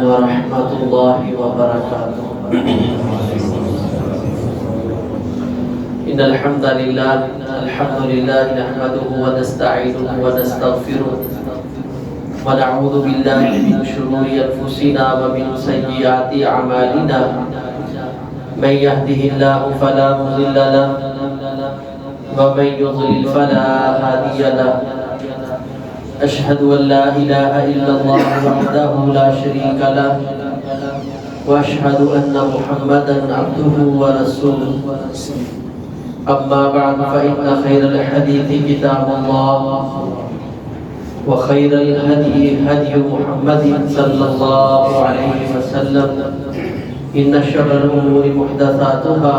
ورحمة الله وبركاته. إن الحمد لله نحمده ونستعينه ونستغفره ونعوذ بالله من شرور أنفسنا ومن سيئات أعمالنا. من يهده الله فلا مضل له ومن يضلل فلا هادي له. أشهد أن لا إله إلا الله وحده لا شريك له وأشهد أن محمدا عبده ورسوله. أما بعد فإن خير الحديث كتاب الله وخير الهدي هدي محمد صلى الله عليه وسلم. إن شر الأمور محدثاتها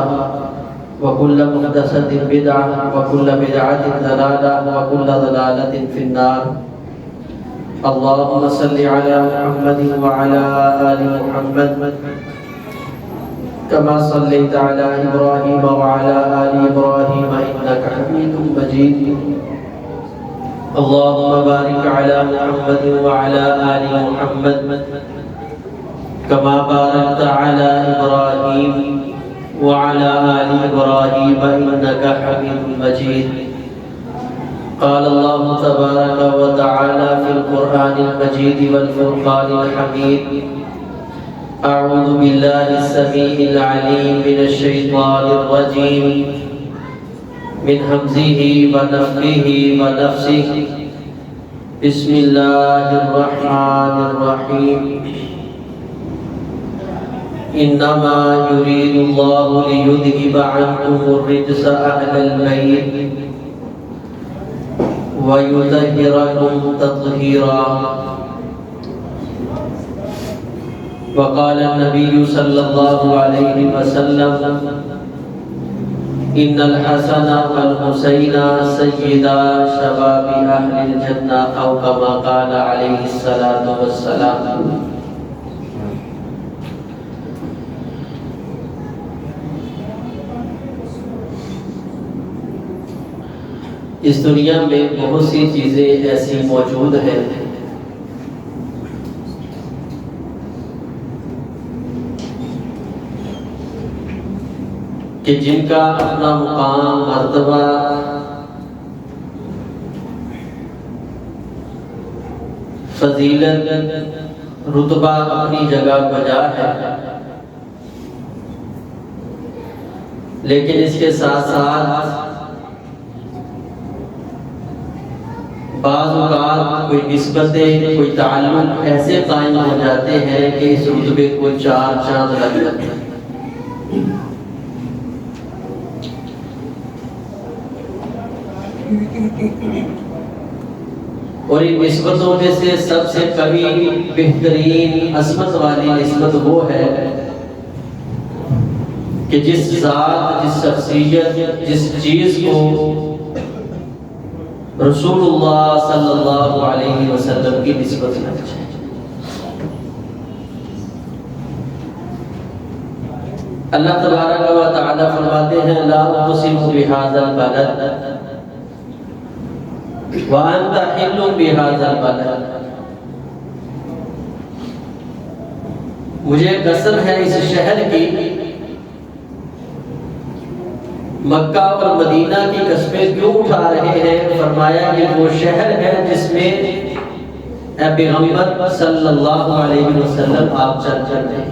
وكل محدثة بدعة وكل بدعة ضلالة وكل ضلالة في النار. اللهم صل على محمد وعلى آل محمد كما صليت على إبراهيم وعلى آل إبراهيم إنك حميد مجيد. اللهم بارك على محمد وعلى آل محمد كما باركت على إبراهيم وعلى آل إبراهيم إنك حميد مجيد. قال الله تبارك وتعالى في القرآن المجيد والفرقان الحميد: أعوذ بالله السميع العليم من الشيطان الرجيم من همزه ونفخه ونفسه. بسم الله الرحمن الرحيم. إنما يريد الله ليذهب عنكم الرجس أهل البيت ويطهركم تطهيرا. وقال النبي صلى الله عليه وسلم: إن الحسن والحسين سيدا شباب أهل الجنة، أو كما قال عليه الصلاة والسلام. اس دنیا میں بہت سی چیزیں ایسی موجود ہیں کہ جن کا اپنا مقام، مرتبہ فضیلت، رتبہ اپنی جگہ بجا ہے، لیکن اس کے ساتھ ساتھ بعض اوقات کوئی نسبتیں، کوئی تعلق ایسے قائم ہو جاتے ہیں کہ اس رتبے کو چار چاند لگ جاتے ہیں. اور ان نسبتوں میں سے سب سے قوی، بہترین، عظمت والی نسبت وہ ہے کہ جس ذات، جس شخصیت، جس چیز کو رسول اللہ صلی اللہ علیہ وسلم کی نسبت ہے. اللہ تبارک و تعالی فرماتے ہیں: لا اقسم بهذا البلد وانت حل بهذا البلد. مجھے قسم ہے اس شہر کی. مکہ اور مدینہ کی قسمیں کیوں اٹھا رہے ہیں؟ فرمایا کہ وہ شہر ہے جس میں اے پیغمبر صلی اللہ علیہ وسلم آپ چل رہے ہیں.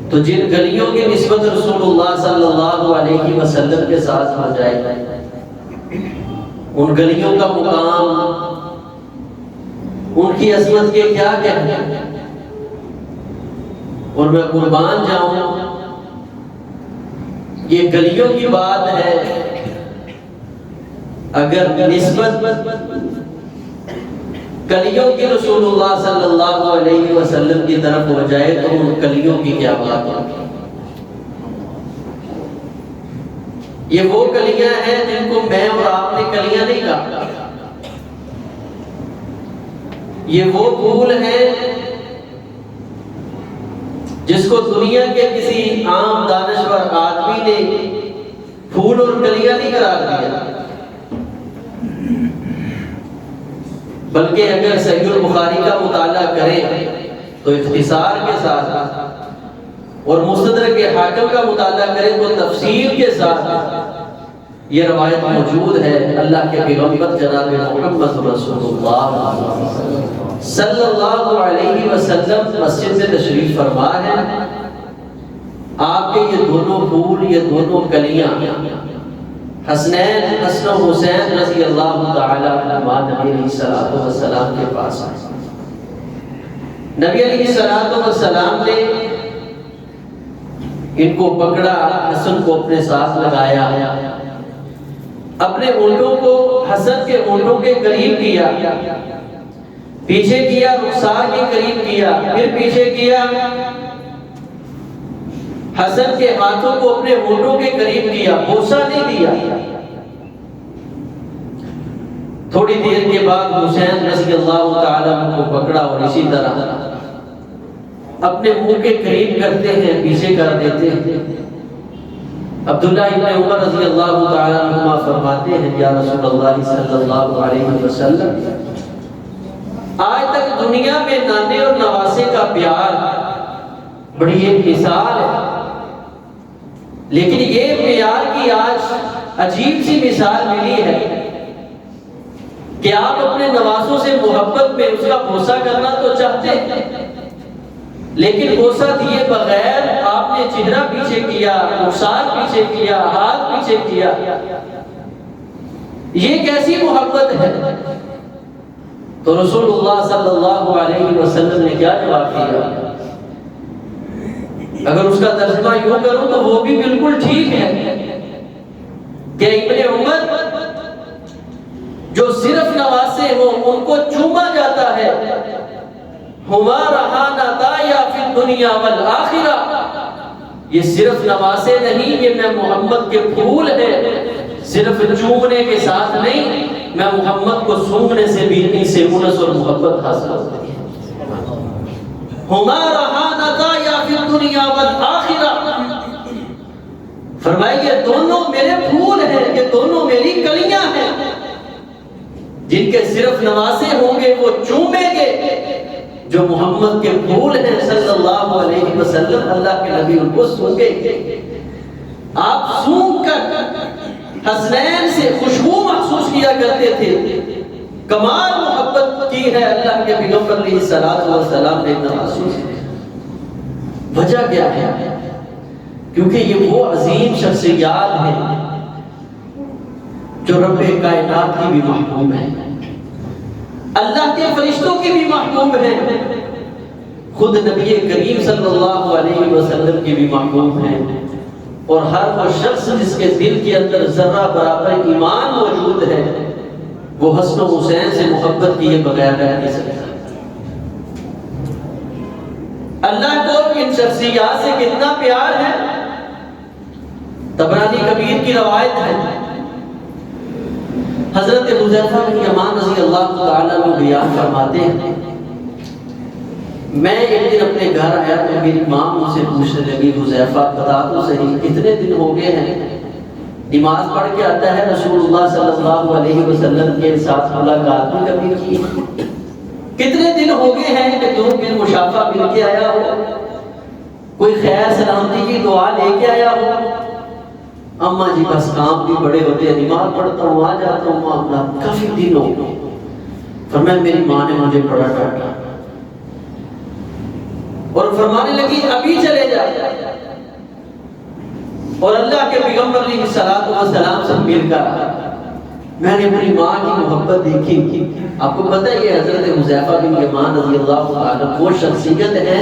تو جن گلیوں کی نسبت رسول اللہ صلی اللہ علیہ وسلم کے ساتھ ہو جائے، ان گلیوں کا مقام، ان کی عظمت کے کیا کہنے. اور میں قربان جاؤں، یہ گلیوں کی بات ہے. اگر نسبت گلیوں کی رسول اللہ صلی اللہ علیہ وسلم کی طرف ہو جائے تو ان گلیوں کی کیا بات ہے. یہ وہ گلیاں ہیں جن کو میں اور آپ نے گلیاں نہیں کہا. یہ وہ پھول ہیں جس کو دنیا کے کسی عام دانشور آدمی نے پھول اور کلیاں نہیں قرار دیا، بلکہ اگر صحیح البخاری کا مطالعہ کریں تو اختصار کے ساتھ، اور مستدرک حاکم کا مطالعہ کریں تو تفصیل کے ساتھ یہ روایت موجود ہے۔ اللہ کے پیغمبر جناب محمد رسول اللہ صلی اللہ علیہ وسلم مسجد میں تشریف فرما ہے۔ آپ کے یہ دونوں پھول، یہ دونوں کلیاں حسنین، حسن و حسین رضی اللہ تعالی عنہما نبی علیہ الصلوۃ والسلام کے پاس آئے۔ نبی علیہ الصلوۃ والسلام نے ان کو پکڑا، حسن کو اپنے ساتھ لگایا، اپنے اونٹوں کو حسن کے اونٹوں کے قریب کیا، پیچھے کیا، رخسار کے قریب کیا، پھر پیچھے کیا، حسن کے ہاتھوں کو اپنے ہونٹوں کے قریب کیا، بوسہ نہیں دیا۔ تھوڑی دیر کے بعد حسین رضی اللہ تعالیٰ عنہ کو پکڑا اور اسی طرح اپنے منہ کے قریب کرتے ہیں، پیچھے کر دیتے ہیں۔ عبداللہ ابن عمر رضی اللہ تعالیٰ عنہ فرماتے ہیں، یا رسول اللہ صلی اللہ علیہ وسلم، آج تک دنیا میں نانے اور نواسے کا پیار بڑی ایک مثال ہے، لیکن یہ پیار کی آج عجیب سی مثال ملی ہے کہ آپ اپنے نواسوں سے محبت میں اس کا بوسہ کرنا تو چاہتے ہیں، لیکن بوسہ دیے بغیر آپ نے چہرہ پیچھے کیا، رخسار پیچھے کیا، ہاتھ پیچھے کیا، یہ کیسی محبت ہے؟ تو رسول اللہ صلی اللہ علیہ وسلم نے کیا جواب دیا؟ اگر اس کا ترجمہ یوں کروں تو وہ بھی بالکل ٹھیک ہے کہ ابن عمر جو صرف نواسے ہوں ان کو چوما جاتا ہے، ہما رہانتا یا فی الدنیا والآخرہ، یہ صرف نواسے نہیں، یہ میں محمد کے پھول ہیں، صرف چومنے کے ساتھ نہیں، میں محمد کو سونگنے سے بھی ان سے انس اور محبت حاصل ہوتی ہے۔ ہما رہانتا یا فی الدنیا والآخرہ، فرمائے یہ دونوں میرے پھول ہیں، یہ دونوں میری کلیاں ہیں، جن کے صرف نواسے ہوں گے وہ چومیں گے، جو محمد کے پھول ہیں صلی اللہ علیہ وسلم، اللہ کے نبی ان کو سونگیں گے۔ آپ سونگ کر حسنین سے خوشبو محسوس کیا کرتے تھے، کمال محبت کی ہے اللہ کے پیغمبر علیہ الصلوۃ والسلام نے محسوس کی۔ وجہ کیا ہے؟ کیونکہ یہ وہ عظیم شخصیات ہیں جو رب کائنات کی بھی محبوب ہیں، اللہ کے فرشتوں کی بھی محبوب ہیں، خود نبی کریم صلی اللہ علیہ وسلم کی بھی محبوب ہیں، اور ہر وہ شخص جس کے دل کے اندر ذرہ برابر ایمان موجود ہے وہ حسن و حسین سے محبت کیے بغیر رہ نہیں سکتا۔ اللہ کو ان شخصیات سے کتنا پیار ہے، طبرانی کبیر کی روایت ہے، حضرت حذیفہ بن یمان رضی اللہ تعالیٰ عنہ بیان فرماتے ہیں، میں ایک دن اپنے گھر آیا تو میری ماں مجھ سے پوچھنے لگی، حذیفہ بتا تو صحیح کتنے دن ہو گئے ہیں نماز پڑھ کے آتا ہے، رسول اللہ صلی اللہ علیہ وسلم کے ساتھ ملاقات بھی کبھی کی، کتنے دن ہو گئے ہیں کہ 2 دن مشافہ مل کے آیا ہو، کوئی خیر سلامتی کی دعا لے کے آیا ہو؟ اماں جی بس کام بھی بڑے ہوتے ہیں، نماز پڑھتا ہوں آ جاتا ہوں معاملہ، کافی دن ہو گئے۔ فرمایا میری ماں نے مجھے بڑا ڈانٹا اور فرمانے لگی ابھی چلے جا اور اللہ کے پیغمبر علیہ الصلوۃ والسلام سے مل کر۔ میں نے اپنی ماں کی محبت دیکھی۔ آپ کو پتہ ہے یہ حضرت حذیفہ بن یمان رضی اللہ عنہ وہ شخصیت ہے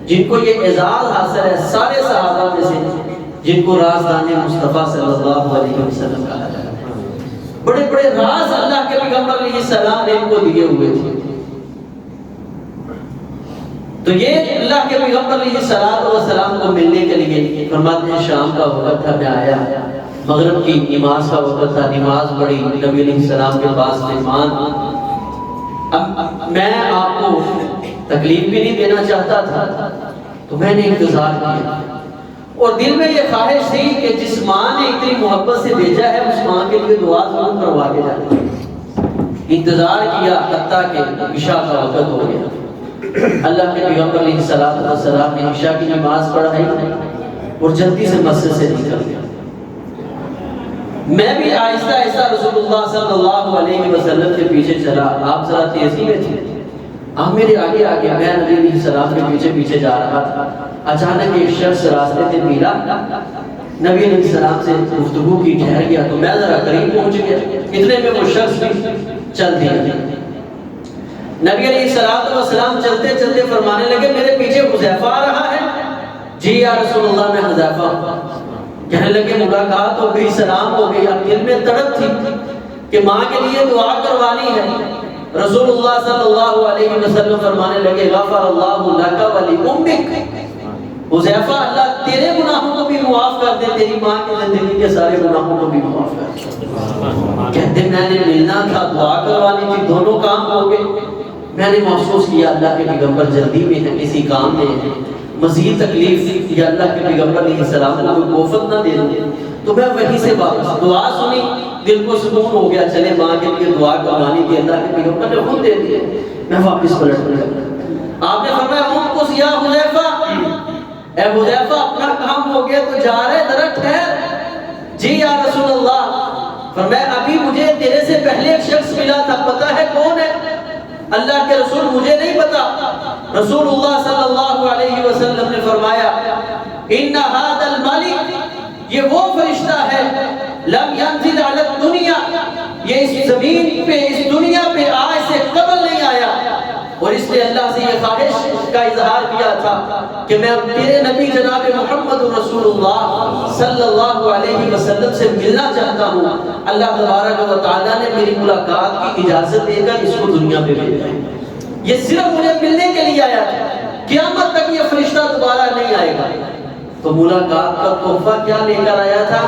جن کو یہ اعزاز حاصل ہے سارے صحابہ میں سے، جن کو رازدان مصطفیٰ صلی اللہ علیہ وسلم کہا جاتا ہے۔ بڑے بڑے راز اللہ کے پیغمبر علیہ السلام نے ان کو دیے ہوئے تھے۔ تو یہ اللہ کے پیغمبر علیہ السلام کو ملنے کے لیے فرماتے ہیں شام کا وقت تھا، میں آیا، مغرب کی نماز کا وقت تھا، نماز پڑھی، نبی علیہ السلام کے پاس مہمان۔ اب میں آپ کو تکلیف بھی نہیں دینا چاہتا تھا تو میں نے انتظار کیا، اور دل میں یہ خواہش تھی کہ جس ماں نے اتنی محبت سے بھیجا ہے اس ماں کے لیے دعا ضرور کروا کے جانا۔ انتظار کیا حتیٰ کہ عشاء کا وقت ہو گیا۔ اللہ کے پیغمبر علیہ السلام نے عشاء کی نماز پڑھائی اور جلدی سے مسجد سے نکل گیا۔ میں بھی آہستہ آہستہ رسول اللہ صلی اللہ علیہ وسلم کے پیچھے چلا۔ آپ ذرا تیزی میں تھے، آپ میرے آگے آگے، میں نبی علیہ السلام کے پیچھے پیچھے جا رہا تھا۔ اچانک ایک شخص راستے سے ملا، نبی علیہ السلام سے گفتگو کی، ٹھہر گیا تو میں ذرا قریب پہنچ گیا، اتنے میں وہ شخص بھی چل دیا۔ نبی علیہ السلام چلتے چلتے فرمانے لگے میرے پیچھے حذیفہ آ رہا ہے؟ جی یا رسول اللہ میں حذیفہ ہوں۔ کہنے لگے ملاقات ہو گئی، سلام ہو گئی۔ اب دل میں تڑپ تھی کہ ماں کے لیے دعا کروانی ہے۔ رسول اللہ صلی اللہ علیہ وسلم فرمانے لگے غفر اللہ لک ولی امک، حذیفہ اللہ تیرے گناہوں کو بھی معاف کر دے، تیری ماں کی زندگی کے سارے گناہوں کو بھی معاف کر دے۔ کہتے میں نے ملنا تھا، دعا کروانی تھی، دونوں کام ہو گئے۔ میں نے محسوس کیا اللہ کے پیغمبر جلدی میں ہے، کسی کام میں ہے، مزید تکلیف یا اللہ کے پیغمبر علیہ السلام کو کوئی کوفت نہ دے دے۔ تو میں وہیں سے واپس دعا سنی، دل کو سکون ہو گیا، چلے ماں کے لیے دعا کروانی تھی، اللہ کے پیغمبر نے خود دے دی۔ میں واپس پلٹ گیا۔ آپ نے فرمایا امکث یا حذیفہ، اے حذیفہ اپنا کام ہو گیا تو جا رہے، ذرا ٹھہر۔ جی یا رسول اللہ۔ فرمایا ابھی مجھے تیرے سے پہلے ایک شخص ملا تھا، پتہ ہے کون ہے؟ اللہ کے رسول مجھے نہیں پتا۔ رسول اللہ صلی اللہ علیہ وسلم نے فرمایا ان ھذا الملک، یہ وہ فرشتہ ہے لم ينزل علی الدنیا، یہ اس زمین پہ، اس دنیا پہ آج سے قبل نہیں آیا، اور اس نے اللہ سے یہ خواہش کا اظہار کیا تھا کہ میں تیرے نبی جناب محمد رسول اللہ صلی اللہ علیہ وسلم سے ملنا چاہتا ہوں۔ اللہ تبارک و تعالیٰ نے میری ملاقات کی اجازت دے کر اس کو دنیا پہ بھیجا۔ یہ صرف مجھے ملنے کے لیے آیا تھا، قیامت تک یہ فرشتہ دوبارہ نہیں آئے گا۔ تو ملاقات کا تحفہ کیا لے کر آیا تھا؟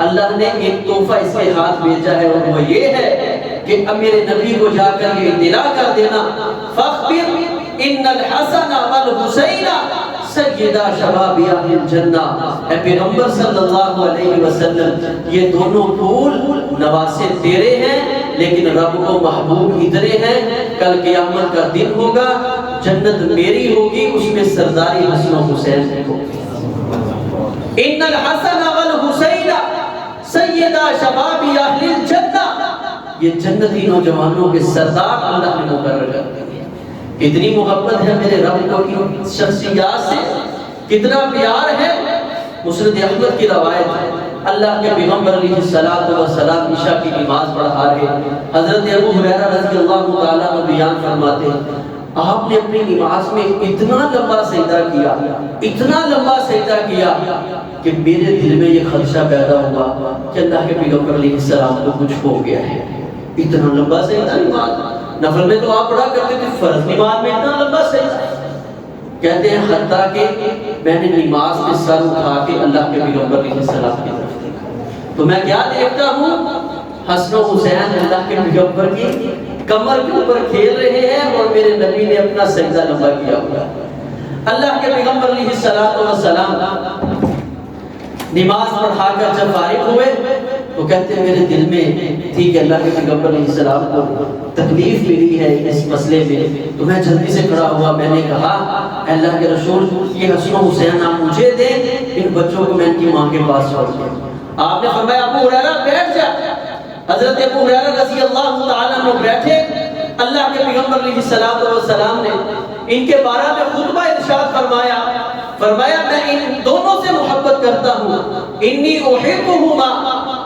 اللہ نے ایک تحفہ اس کے ہاتھ بھیجا ہے، اور وہ یہ ہے کہ اب میرے نبی کو جا کر یہ اطلاع کر دینا فاخبر ان الحسن والحسین سیدہ شباب اہل الجنہ، اے پیغمبر صلی اللہ علیہ وسلم یہ دونوں پھول نواسے تیرے ہیں، لیکن رب کو محبوب اتنے ہیں، کل قیامت کا دن ہوگا، جنت میری ہوگی، اس میں سرداری حسن و حسین ہوگی۔ ان الحسن والحسین سیدہ شباب اہل الجنہ، یہ جنتی نوجوانوں کے سردار اللہ نے مقرر کر دیا۔ اتنی محبت ہے میرے رب کو ان شخصیات سے، کتنا پیار ہے۔ مسند احمد کی روایت ہے، اللہ کے پیغمبر علیہ السلام عشاء کی نماز پڑھا رہے، حضرت ابو ہریرہ رضی اللہ تعالیٰ عنہ بیان فرماتے ہیں آپ نے اپنی نماز میں اتنا لمبا سجدہ کیا، اتنا لمبا سجدہ کیا کہ میرے دل میں یہ خدشہ پیدا ہوا کہ اللہ کے پیغمبر علیہ السلام کو کچھ ہو گیا ہے۔ اتنا لمبا سجدہ نماز، نفل میں تو آپ پڑھا کرتے تھے، فرض نماز میں اتنا لمبا سجدہ۔ کہتے ہیں حتیٰ کہ میں نے نماز میں سر اٹھا کے اللہ کے پیغمبر علیہ السلام کی طرف دیکھا تو میں کیا دیکھتا ہوں؟ حسن و حسین اللہ کے پیغمبر کی کمر کے اوپر کھیل رہے ہیں، اور میرے نبی نے اپنا سجدہ لمبا کیا ہوا۔ اللہ کے پیغمبر علیہ السلام نماز پڑھا کر جب فارغ ہوئے تو کہتے ہیں میرے دل میں تھی کہ اللہ کے پیغمبر علیہ السلام کو تکلیف ملی ہے اس مسئلے میں، تو میں جلدی سے کھڑا ہوا، میں نے کہا اے اللہ کے رسول یہ حسن و حسین آپ مجھے دیں، ان بچوں کو میں ان کی ماں کے پاس چھوڑ دوں۔ آپ نے فرمایا ابو ہریرہ بیٹھ جا۔ حضرت ابو ہریرہ رضی اللہ تعالیٰ عنہ بیٹھے، اللہ کے پیغمبر علیہ السلام نے ان کے بارے میں خطبہ ارشاد فرمایا میں ان دونوں سے محبت کرتا ہوں، انی احبہما،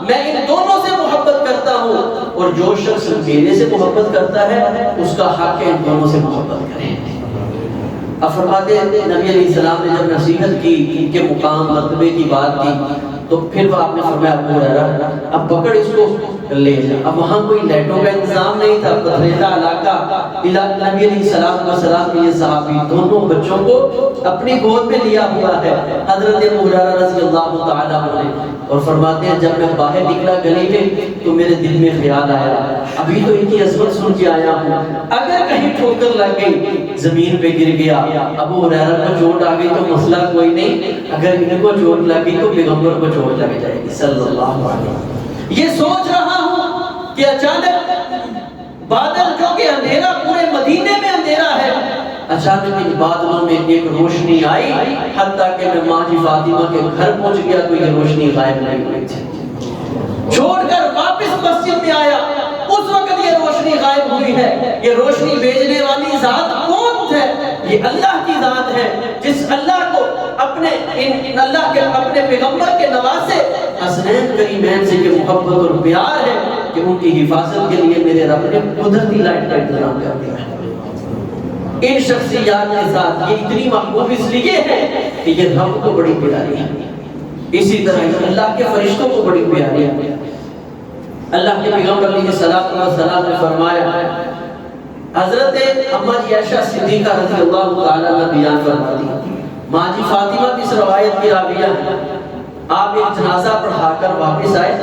میں ان دونوں سے محبت کرتا ہوں، اور جو شخص میرے سے محبت کرتا ہے اس کا حق ہے ان دونوں سے محبت کرے۔ اب فرماتے ہیں نبی علیہ السلام نے جب نصیحت کی، ان کے مقام مرتبے کی بات کی، تو پھر وہ آپ نے فرمایا ابو ہریرہ اب پکڑ اس کو لے جا۔ اب وہاں کوئی لائٹوں کا انتظام نہیں تھا، پتھریلا علاقہ، نبی علیہ السلام کے یہ صحابی دونوں بچوں کو اپنی گود میں لیا ہوا ہے حضرت ابو ہریرہ رضی اللہ تعالیٰ عنہ، اور فرماتے ہیں جب میں باہر نکلا گلی میں تو میرے دل میں خیال آیا ابھی تو ان کی عظمت سن کے آیا ہوں، اگر کہیں ٹھوکر لگ گئی زمین پہ گر گیا، ابو ہریرہ کو چوٹ آ گئی تو مسئلہ کوئی نہیں، اگر ان کو چوٹ لگ گئی تو پیغمبر کو چوٹ لگ جائے گی صلی اللہ علیہ وسلم۔ یہ سوچ رہا ہوں کہ اچانک بادل جو کہ اندھیرا پورے مدینے میں اندھیرا ہے، اچانک ان بادلوں میں ایک روشنی آئی، حتیٰ کہ میں ماں جی فاطمہ کے گھر پہنچ گیا تو یہ روشنی غائب نہیں ہوئی تھی۔ چھوڑ کر واپس مسجد میں آیا، اس وقت یہ روشنی غائب ہوئی ہے۔ یہ روشنی بھیجنے والی ذات کون ہے؟ یہ اللہ کی ذات ہے، جس اللہ کو اللہ کے اپنے پیغمبر کے نواسے حسنین کریمین سے یہ محبت اور پیار ہے کہ ان کی حفاظت کے لیے میرے رب نے قدرتی لائٹ کا انتظام کر دیا ہے۔ ان شخصیات کے ساتھ یہ اتنی محبوب اس لیے ہے کہ یہ رب کو بڑی پیاری ہے، اسی طرح اللہ کے فرشتوں کو بڑی پیاری ہے۔ اللہ کے پیغمبر علیہ السلام نے فرمایا، حضرت اماں جی عائشہ صدیقہ رضی اللہ تعالیٰ عنہ بیان فرماتی ہیں، ماں جی فاطمہ کی اس روایت کی راویہ ہیں، آپ ایک جنازہ پڑھا کر واپس آئے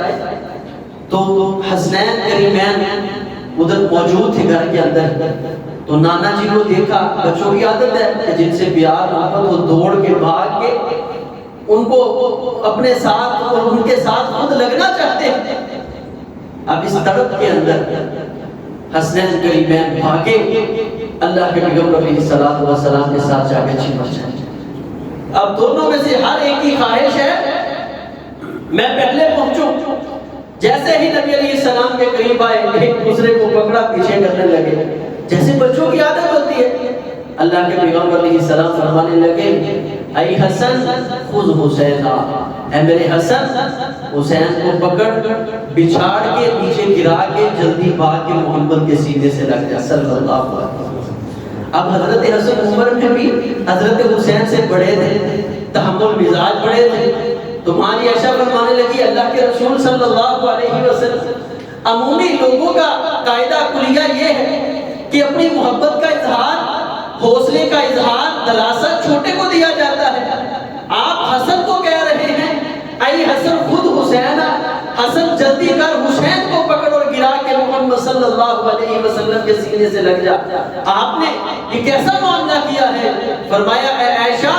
تو حسنین کریمین ادھر موجود تھے گھر کے اندر، تو نانا جی کو دیکھا، بچوں کی عادت ہے کہ جن سے پیار محبت وہ دوڑ کے بھاگ کے ان کو اپنے ساتھ اور ان کے ساتھ خود لگنا چاہتے ہیں۔ اب اس تڑپ کے اندر حسنین کریمین بھاگے اللہ کے پیغمبر علیہ السلام کے ساتھ جا کے چمٹ جائیں۔ اب دونوں میں سے ہر ایک کی خواہش ہے میں پہلے پہنچوں۔ جیسے ہی نبی علیہ السلام کے قریب آئے، ایک دوسرے کو پکڑا پیچھے کرنے لگے، جیسے بچوں کی عادت ہوتی ہے۔ اللہ کے پیغمبر علیہ السلام فرمانے لگے، اے حسن خذ حسین، اے میرے حسن حسین کو پکڑ، بچھاڑ کے نیچے گرا کے جلدی بھاگ کے محمد کے سینے سے لگ جا صلی اللہ علیہ وسلم۔ اب حضرت حسن عمر میں بھی حضرت حسین سے بڑے تھے، تحمل مزاج بڑے تھے، تو ماں جی عائشہ فرمانے لگی، اللہ کے رسول صلی اللہ علیہ وسلم، عمومی لوگوں کا قاعدہ کلیہ یہ ہے کہ اپنی محبت کا اظہار، حوصلے کا اظہار، دلاست چھوٹے کو دیا جاتا ہے۔ آپ حسن کو کہہ رہے ہیں اے حسن خود حسین، حسن جلدی کر حسین کو پکڑ اور گرا کے محمد صلی اللہ علیہ وسلم کے سینے سے لگ جا۔ آپ نے یہ کیسا معاملہ کیا ہے؟ فرمایا، اے عائشہ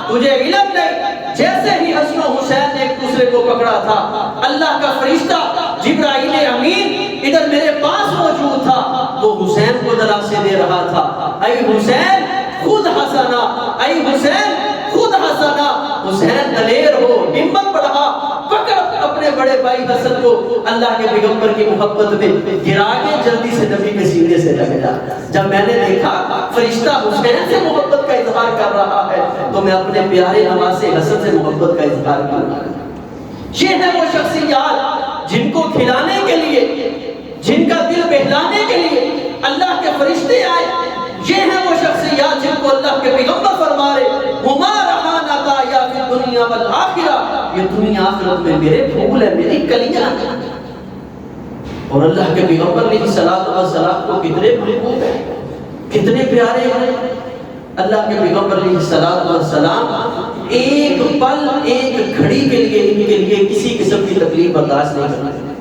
تجھے علم نہیں، جیسے ہی حسن و حسین نے ایک دوسرے کو پکڑا تھا، اللہ کا فرشتہ جبرائیل امین ادھر میرے پاس موجود تھا، وہ حسین کو دلاسے دے رہا تھا، اے حسین خود حسنا، اے حسین خود حسنا، حسین دلیر ہو، ہمت بڑھا، پکڑ اپنے بڑے بھائی حسن کو اللہ کے پیغمبر کی محبت میں گرا کے جلدی سے نبی کے سینے سے لگ جا۔ جب میں نے دیکھا فرشتہ حسین سے محبت کا اظہار کر رہا ہے تو میں اپنے پیارے نواسے حسن سے محبت کا اظہار کروں۔ یہ ہے وہ شخصیات جن کو کھلانے کے لیے، جن کا دل بہلانے کے لیے اللہ کے فرشتے آئے۔ یہ ہے وہ شخصیات جن کو اللہ کے پیغمبر فرما رہے، ہما رہانکا یا فی الدنیا والآخرہ، یہ دنیا آخرت میں میرے پھول ہیں، میری کلیاں ہیں۔ اور اللہ کے پیغمبر علیہ السلام کو کتنے محبوب ہیں، کتنے پیارے ہیں۔ اللہ کے پیغمبر علیہ السلام ایک پل، ایک گھڑی کے لیے ان کے لیے کسی قسم کی تکلیف برداشت نہیں کرتے،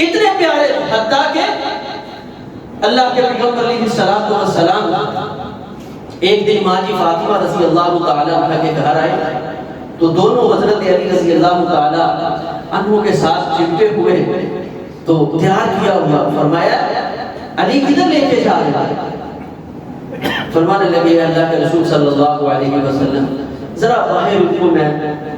اتنے پیارے، حتیٰ کہ اللہ کے پیغمبر علیہ السلام ایک دن ماں جی فاطمہ رضی اللہ تعالیٰ عنہ کے گھر آئے تو دونوں حضرت علی رضی اللہ تعالیٰ عنہ کے ساتھ چمٹے ہوئے تو تیار کیا ہوا، فرمایا علی کدھر لے کے جا رہا ہے؟ فرمانے لگے اللہ کے رسول صلی اللہ علیہ وسلم ذرا باہر ان کو میں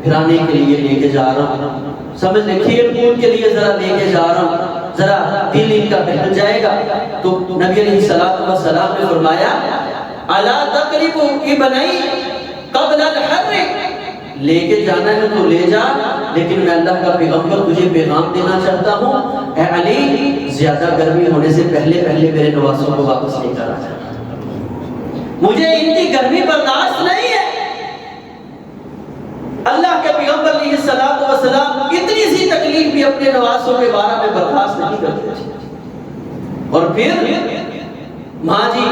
پھرانے کے لیے لے کے جا رہا ہوں، سمجھ لیں کھیل کود کے لیے ذرا لے کے جا رہا ہوں، ذرا دل ان کا بہل جائے گا۔ تو نبی علیہ السلام نے فرمایا الا تقرب ابنی قبل الحر، لے کے جانا ہے تو لے جا، لیکن میں اللہ کا پیغمبر تجھے پیغام دینا چاہتا ہوں، اے علی زیادہ گرمی ہونے سے پہلے پہلے میرے نواسوں کو واپس لے کر آ جا، مجھے ان کی گرمی برداشت نہیں ہے۔ اللہ کے پیغمبر علیہ السلام اتنی سی تکلیف بھی اپنے نواسوں کے بارے میں برداشت نہیں کرتے تھے۔ اور پھر ماں جی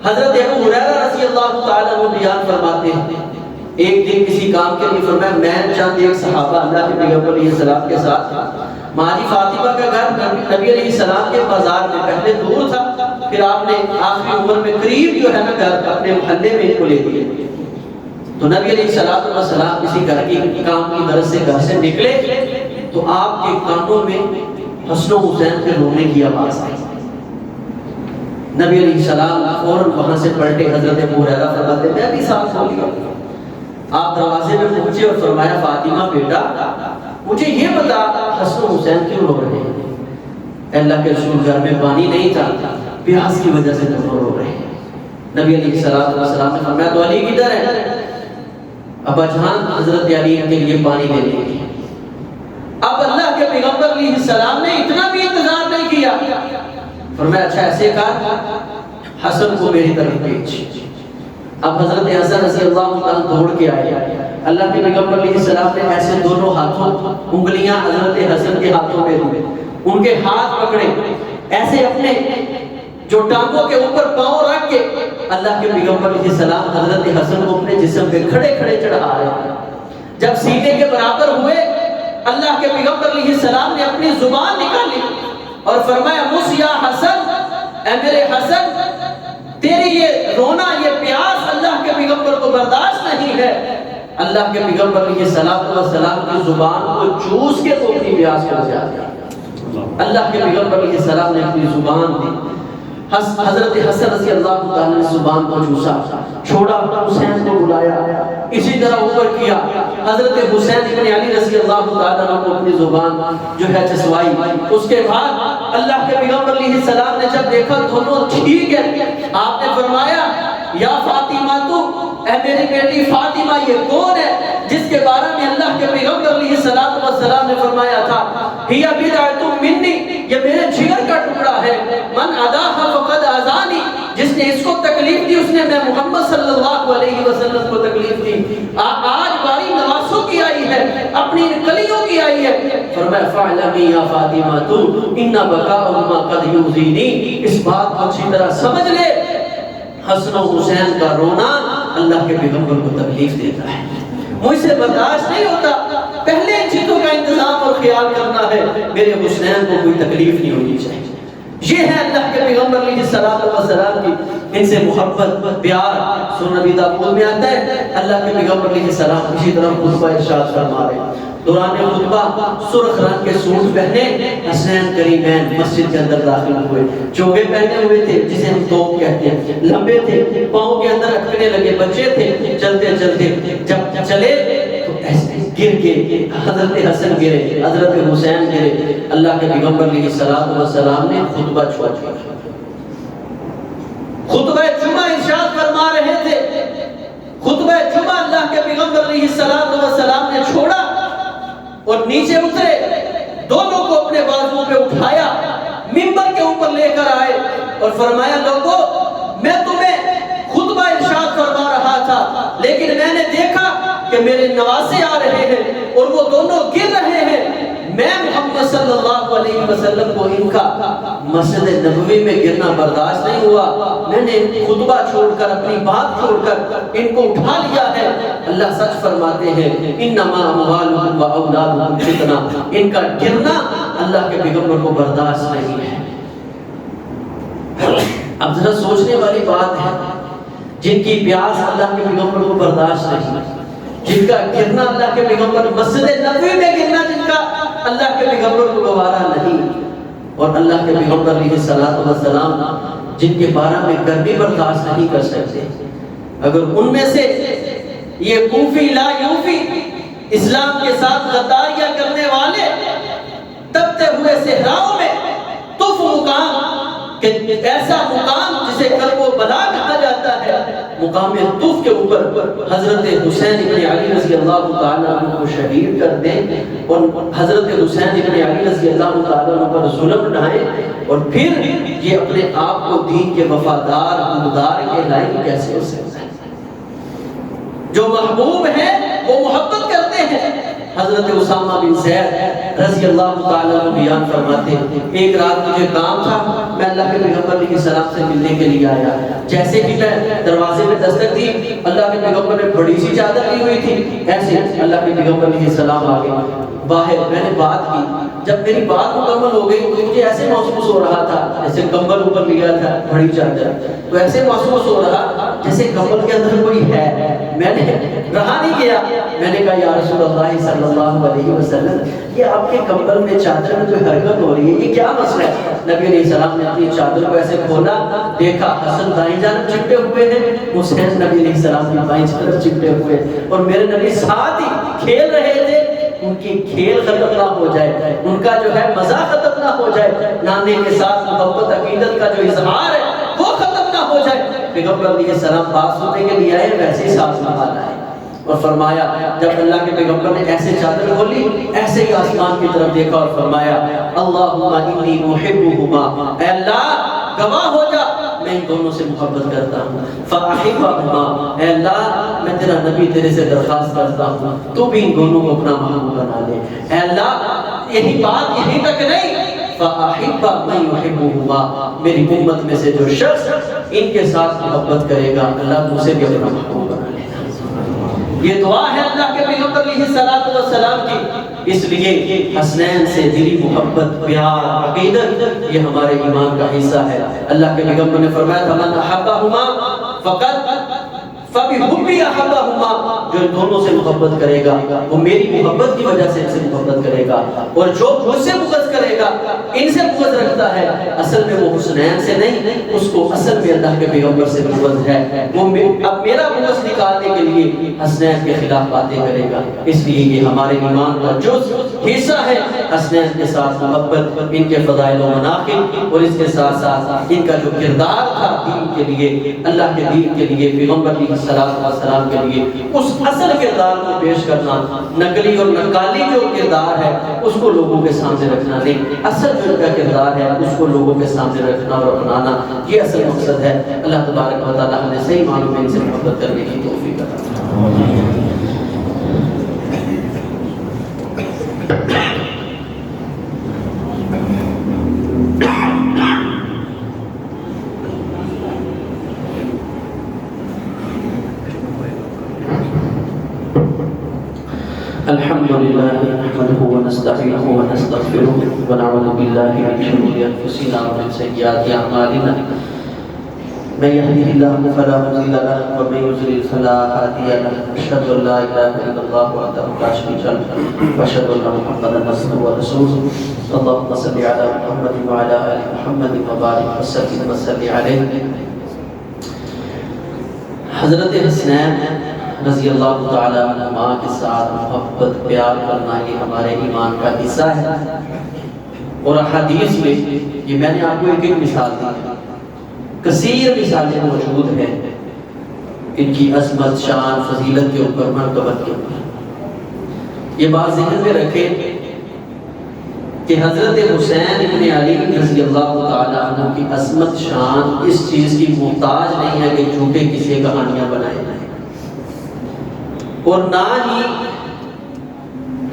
حضرت ابو ہریرہ رضی اللہ تعالیٰ عنہ بیان فرماتے ہیں، ایک دن کسی کام کے لیے فرمایا میں چند ایک صحابہ اللہ کے پیغمبر علیہ السلام کے ساتھ، ماں جی فاطمہ کا گھر نبی علیہ السلام کے بازار میں پہلے دور تھا، پھر آپ نے آخری عمر میں قریب جو ہے نا گھر اپنے محلے میں ان کو لے دیے۔ تو نبی علیہ السلام کسی گھر کی کام کی غرض سے گھر سے نکلے تو آپ کے کانوں میں حسن و حسین کے رونے کی آواز آئی۔ نبی علیہ السلام فوراً وہاں سے پلٹے، حضرت ابو ہریرہ فرماتے میں بھی ساتھ ہو لیا۔ آپ دروازے میں پہنچے اور فرمایا فاطمہ بیٹا مجھے یہ بتا حسن و حسین کیوں رو رہے ہیں؟ اللہ کے رسول گھر میں پانی نہیں تھا، پیاس کی وجہ سے دونوں رو رہے ہیں۔ نبی علیہ السلام نے فرمایا تو علی کدھر ہے؟ ابا جان حضرت علی کے لیے پانی لے لیں گے۔ اب اللہ کے پیغمبر علیہ السلام نے اتنا بھی انتظار نہیں کیا، فرمایا اچھا ایسے کہا حسن کو میری طرف بھیج۔ اب حضرت حسن رضی اللہ عنہ دوڑ کے آئے، اللہ کے پیغمبر علیہ السلام نے ایسے دونوں ہاتھوں انگلیاں حضرت حسن کے ہاتھوں پہ دی، ان کے ہاتھ پکڑے، ایسے اپنے جو ٹانگوں کے اوپر پاؤں رکھ کے اللہ کے پیغمبر علیہ السلام حضرت حسن کو اپنے جسم پہ کھڑے کھڑے چڑھا رہے ہیں۔ جب سینے کے برابر ہوئے اللہ کے پیغمبر علیہ السلام نے اپنی زبان نکالی اور فرمایا مس یا حسن، اے میرے حسن تیری یہ رونا یہ پیاس اللہ کے پیغمبر کو برداشت نہیں ہے۔ اللہ کے پیغمبر علیہ السلام کی زبان کو چوس کے تو اپنی پیاس کو بجھا دیا۔ اللہ کے پیغمبر علیہ السلام نے اپنی زبان دی، حضرت حسن رضی اللہ تعالیٰ نے زبان کو چوسا، چھوڑا، حسین کو بلایا، اسی طرح اوپر کیا، حضرت حسین ابن علی رضی اللہ تعالیٰ کو اپنی زبان جو ہے چسوائی۔ اس کے بعد اللہ کے پیغمبر علیہ السلام نے جب دیکھا دونوں ٹھیک ہے، آپ نے فرمایا یا فاطمہ تو اے میری بیٹی فاطمہ یہ کون ہے جس کے بارے میں اللہ کے پیغمبر علیہ السلام نے فرمایا تھا ہِیَ بِضْعَةٌ مِّنِّی، یہ میرے جگر کا ٹکڑا ہے، من اَذَاهَا فَقَدْ أَذَانِی، جس نے اس کو تکلیف دی اس نے میں محمد صلی اللہ علیہ وسلم کو تکلیف دی۔ آج باری نواسوں کی آئی ہے، اپنی کلیوں کی آئی ہے۔ فرمایا فَاعْلَمِی یا فاطمہ إِنَّ بَكَاءَهُمَا قَدْ يُؤْذِینِی، اس بات کو اچھی طرح سمجھ لے حسن و حسین کا رونا اللہ کے پیغمبر کو تکلیف دیتا ہے، مجھ سے برداشت نہیں ہوتا، پہلے ان چیزوں کا انتظام اور خیال کرنا ہے، میرے حسین کو کوئی تکلیف نہیں ہونی چاہیے۔ یہ ہے اللہ کے پیغمبر علیہ السلام کی ان سے محبت پیار۔ سنن نبی داؤد میں آتا ہے اللہ کے پیغمبر علیہ السلام اسی طرح خطبہ ارشاد فرما رہے ہیں، دوران خطبہ سرخ رنگ کے سوٹ پہنے حسین کریمین مسجد کے اندر داخل ہوئے، چوگے پہنے ہوئے تھے جسے ہم توپ کہتے ہیں، لمبے تھے، پاؤں کے اندر اٹکنے لگے، بچے تھے، چلتے چلتے جب چلے تو ایسے گر کے حضرت حسن گرے، حضرت حسین گرے، اللہ کے پیغمبر علیہ السلام نے خطبہ چھوڑا، خطبہ جمعہ ارشاد فرما رہے تھے، خطبہ جمعہ اللہ کے پیغمبر علیہ السلام نے چھوڑا اور نیچے اترے، دونوں کو اپنے بازو پہ اٹھایا، منبر کے اوپر لے کر آئے اور فرمایا لوگو میں تمہیں خطبہ ارشاد فرما رہا تھا لیکن میں نے دیکھا کہ میرے نواسے آ رہے ہیں اور وہ دونوں گر رہے ہیں، میں محمد صلی اللہ علیہ وسلم کو ان کا مسجد نبوی میں گرنا برداشت نہیں ہوا، میں نے خطبہ چھوڑ کر اپنی بات چھوڑ کر ان کو اٹھا لیا ہے۔ اللہ سچ فرماتے ہیں انما اموالکم و اولادکم فتنہ، ان کا گرنا اللہ کے پیغمبر کو برداشت نہیں ہے۔ اب ذرا سوچنے والی بات ہے، جن کی پیاس اللہ کے پیغمبر کو برداشت نہیں، جن کا گرنا اللہ کے پیغمبر مسجد نبوی میں گرنا جن کا اللہ کے پیغمبر کو گوارا نہیں، اور اللہ کے پیغمبر علیہ السلام جن کے بارے میں گرمی برداشت نہیں کر سکتے، اگر ان میں سے یہ کوفی لا یوفی اسلام کے ساتھ غداریاں کرنے والے تبتے ہوئے صحراؤں میں طف مقام، کہ ایسا مقام جسے کرب و بلا کہا جاتا ہے، مقام طف کے اوپر حضرت حسین ابن علی رضی اللہ تعالیٰ عنہ کو شہید کر دیں اور حضرت حسین ابن علی رضی اللہ تعالیٰ عنہ پر ظلم ڈھائیں اور پھر یہ اپنے آپ کو دین کے وفادار حمدار کہلائیں گے، کیسے ہو سکتا ہے؟ جو محبوب ہیں وہ محبت کرتے ہیں۔ حضرت اسامہ بن زید رضی اللہ تعالیٰ عنہ بیان فرماتے ہیں ایک رات مجھے کام تھا، میں اللہ کے پیغمبر علیہ السلام سے ملنے کے لیے آیا، جیسے کہ میں دروازے میں دستک دی اللہ کے پیغمبر نے بڑی سی چادر لی ہوئی تھی، ایسے اللہ کے پیغمبر علیہ السلام آگے باہر میں نے بات کی. جب میری بات مکمل ہو گئی تو مجھے ایسے محسوس ہو رہا تھا جیسے کمبل اوپر لیا تھا بڑی چادر, تو ایسے محسوس ہو رہا جیسے کمبل کے اندر کوئی ہے. میں نے رہا نہیں گیا, میں نے کہا یا رسول اللہ صلی اللہ علیہ وسلم یہ آپ کے کمبل میں چادر میں کوئی حرکت ہو رہی ہے, یہ کیا مسئلہ ہے؟ نبی علیہ السلام نے اپنی چادر کو ایسے کھولا, دیکھا حسن دائیں جانب چپٹے ہوئے ہیں, حسین نبی علیہ السلام کی بائیں طرف چپٹے ہوئے, اور میرے نبی ساتھ ہی کھیل رہے تھے. ان کی کھیل ختم نہ ہو جائے, ان کا جو ہے مزہ ختم نہ ہو جائے, نانے کے ساتھ محبت عقیدت کا جو اظہار ہے وہ ختم نہ ہو جائے. پیغمبر علیہ السلام بات سننے کے لیے آئے, ویسے ہی ساتھ نبھانا ہے. اور فرمایا جب اللہ کے پیغمبر نے ایسے چادر کھولی, ایسے ہی آسمان کی طرف دیکھا اور فرمایا اللہم انی محبہما, اے اللہ گواہ ہو جا میں ان دونوں سے محبت کرتا ہوں. فاحبہما, اے اللہ میں تیرا نبی تیرے سے درخواست کرتا ہوں تو بھی ان دونوں کو اپنا محبوب بنا لے. اے اللہ یہی بات یہیں تک نہیں, فاحب من یحبہما, میری امت میں سے جو شخص ان کے ساتھ محبت کرے گا اللہ اسے بھی اپنا محبوب بنا لے. یہ دعا ہے اللہ کے پیغمبر علیہ السلام کی. اس لیے حسنین سے دلی محبت, پیار, عقیدت یہ ہمارے ایمان کا حصہ ہے. اللہ کے پیغمبر نے فرمایا فمن احبہما فقط فبحبی احبہما, جو ان دونوں سے محبت کرے گا وہ میری محبت کی وجہ سے ان سے محبت کرے گا, اور جو مجھ سے بغض کرے گا ان سے بغض رکھتا ہے اصل میں وہ حسنین سے نہیں, اس کو اصل میں اللہ کے پیغمبر سے بغض ہے. وہ اب میرا بغض نکالنے کے لیے حسنین کے خلاف باتیں کرے گا. اس لیے یہ ہمارے ایمان کا جز حصہ ہے حسنین کے ساتھ محبت, ان کے فضائل و مناقب, اور اس کے ساتھ ساتھ ان کا جو کردار تھا دین کے لیے, اللہ کے دین کے لیے, پیغمبر علیہ السلام کے لیے اس اصل کردار کو پیش کرنا. نقلی اور نقالی جو کردار ہے اس کو لوگوں کے سامنے رکھنا نہیں, اصل جو ان کا کردار ہے اس کو لوگوں کے سامنے رکھنا اور اپنانا, یہ اصل مقصد ہے. اللہ تبارک و تعالی ہمیں صحیح معنوں میں ان سے محبت کرنے کی توفیق عطا فرمائے. الحمد لله نحمده ونستعينه ونستغفره ونعوذ بالله من شرور انفسنا ومن سيئات اعمالنا, من يهده الله فلا مضل له ومن يضلل فلا هادي له. اشهد ان لا اله الا الله وحده لا شريك له واشهد ان محمدا عبده ورسوله. اللهم صل على محمد وعلى ال محمد وبارك وسلم عليه. حضرت حسنین رضی اللہ تعالیٰ عنہ کے ساتھ محبت پیار کرنا یہ ہمارے ایمان کا حصہ ہے. اور حدیث میں یہ میں نے آپ کو ایک مثال دی, کثیر مثالیں موجود ہیں ان کی عظمت, شان, فضیلت کے اوپر, مرتبت کے اوپر. یہ بات ذہن میں رکھیں کہ حضرت حسین ابن علی رضی اللہ تعالیٰ عنہ کی عظمت, شان اس چیز کی محتاج نہیں ہے کہ جھوٹے قصے کہانیاں بنائے جائیں, اور نہ ہی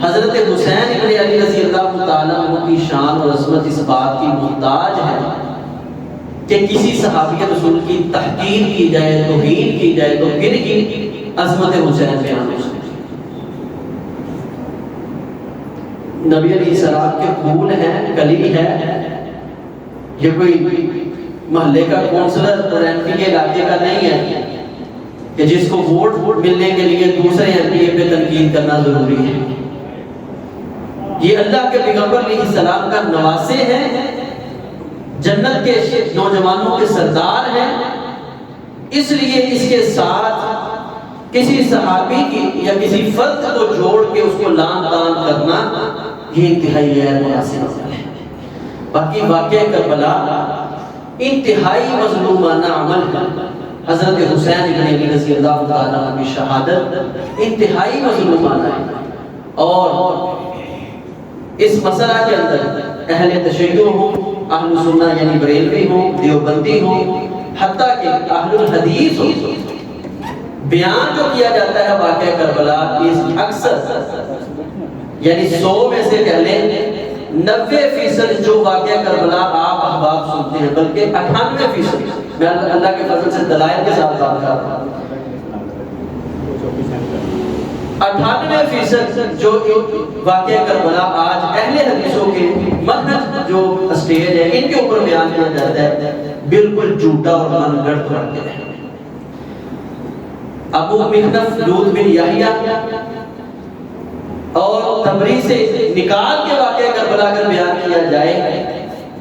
حضرت حسین ابن علی رضی اللہ تعالیٰ عنہ کی شان اور عظمت اس بات کی محتاج ہے کہ کسی صحابی رسول کی تحقیر کی جائے, توہین کی جائے تو پھر کی عظمت حسین بیان ہو سکے. نبی علیہ السلام کے پھول ہیں, کلی ہے, یہ کوئی محلے کا کونسلر اور ایم پی کے علاقے کا نہیں ہے کہ جس کو ووٹ ملنے کے لیے دوسرے ایم پی پہ تنقید کرنا ضروری ہے. یہ اللہ کے پیغمبر علیہ السلام کا نواسے ہیں, جنت کے نوجوانوں کے سردار ہیں. اس لیے اس کے ساتھ کسی صحابی کی یا کسی فرد کو جوڑ کے اس کو لان تان کرنا یہ انتہائی غیر مناسب ہے. باقی واقعہ کربلا انتہائی مظلومانہ عمل ہے. حضرت حسین ابن علی رضی اللہ تعالیٰ عنہ کی شہادت انتہائی مظلومانہ ہے, اور اس مسئلہ کے اندر اہل تشیع ہوں, اہل سنہ یعنی بریلوی ہوں, دیوبندی ہوں, حتیٰ کہ اہل الحدیث ہوں, بیان جو کیا جاتا ہے واقعہ کربلا اس اکثر یعنی 100 میں سے کہہ لیں 90% جو واقعہ کربلا آپ احباب سنتے ہیں, بلکہ 98% میں اللہ کے فضل سے دلائل کے ساتھ بات کر رہا ہوں. 98% جو واقعہ کربلا آج اہل حدیثوں کے منہج جو اسٹیج ہے ان کے اوپر بیان کیا جاتا ہے بالکل جھوٹا اور من گڑت واقعہ ہے۔ ابو مخنف لوط بن یحییٰ اور تبری سے نکال کے واقعہ کربلا اگر بیان کیا جائے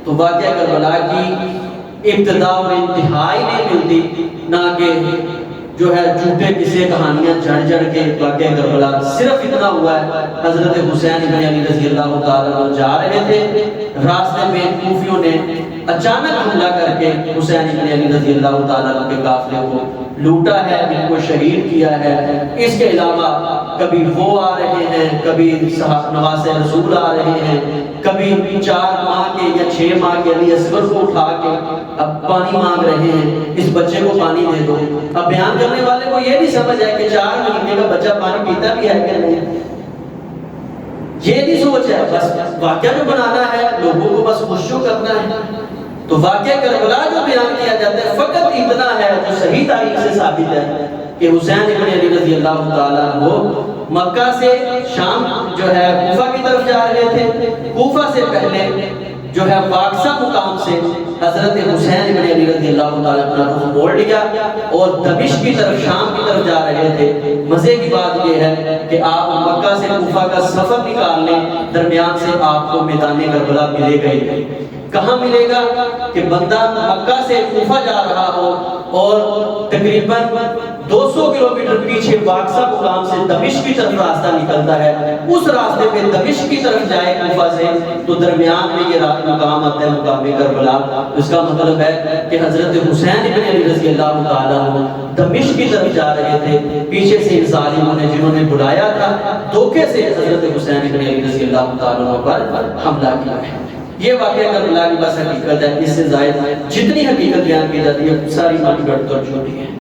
تو واقعہ کربلا کی ابتدا اور انتہائی نہیں ملتی، نہ کہ جو ہے جھوٹے قصے کہانیاں جڑ جڑ کے واقعہ کربلا۔ صرف اتنا ہوا ہے حضرت حسین بن علی رضی اللہ تعالیٰ عنہ جا رہے تھے، راستے میں کوفیوں نے اچانک حملہ کر کے حسین بن علی رضی اللہ تعالیٰ عنہ کے قافلے کو لوٹا ہے، ان کو شہید کیا ہے۔ اس کے علاوہ کبھی وہ آ رہے ہیں، کبھی نواسے رسول آ رہے ہیں، کبھی 4 ماہ کے یا 6 ماہ کے علی اصغر کو اٹھا کے اب پانی مانگ رہے ہیں، اس بچے کو پانی دے دو۔ اب بیان کرنے والے کو یہ نہیں سمجھ ہے کہ 4 مہینے کا بچہ پانی پیتا بھی ہے کہ نہیں، یہ نہیں سوچ ہے، بس واقعہ جو بنانا ہے لوگوں کو بس خوشو کرنا ہے۔ تو واقعہ کربلا جو بیان کیا جاتا ہے فقط اتنا ہے جو صحیح تاریخ سے ثابت ہے کہ حسین بن علی رضی اللہ تعالیٰ عنہ مکہ سے شام جو ہے کوفہ کی طرف جا رہے تھے، کوفہ سے پہلے جو ہے واقسہ مقام سے حضرت حسین بن علی رضی اللہ تعالیٰ عنہ رخ موڑ لیا اور دمشق کی طرف شام کی طرف جا رہے تھے۔ مزے کی بات یہ ہے کہ آپ مکہ سے کوفہ کا سفر نکال لیں، درمیان سے آپ کو میدان کربلا ملے گئے۔ کہاں ملے گا کہ بندہ مکہ سے کوفہ جا رہا ہو اور تقریباً 200 کلومیٹر پیچھے واقسہ مقام سے دمشق کی طرف راستہ نکلتا ہے، اس راستے پہ دمشق کی طرف جائے کوفہ سے تو درمیان میں یہ مقام آتا ہے مقام کربلا۔ اس کا مطلب ہے کہ حضرت حسین بن علی رضی اللہ تعالیٰ عنہ دمشق کی طرف جا رہے تھے، پیچھے سے ان ظالموں نے جنہوں نے بلایا تھا دھوکے سے حضرت حسین بن علی رضی اللہ تعالیٰ عنہ پر حملہ کیا ہے۔ یہ واقعہ کربلا کی بس حقیقت ہے، اس سے زائد جتنی حقیقت بیان کی جاتی ہے ساری مالی گڑھ اور جھوٹی ہے۔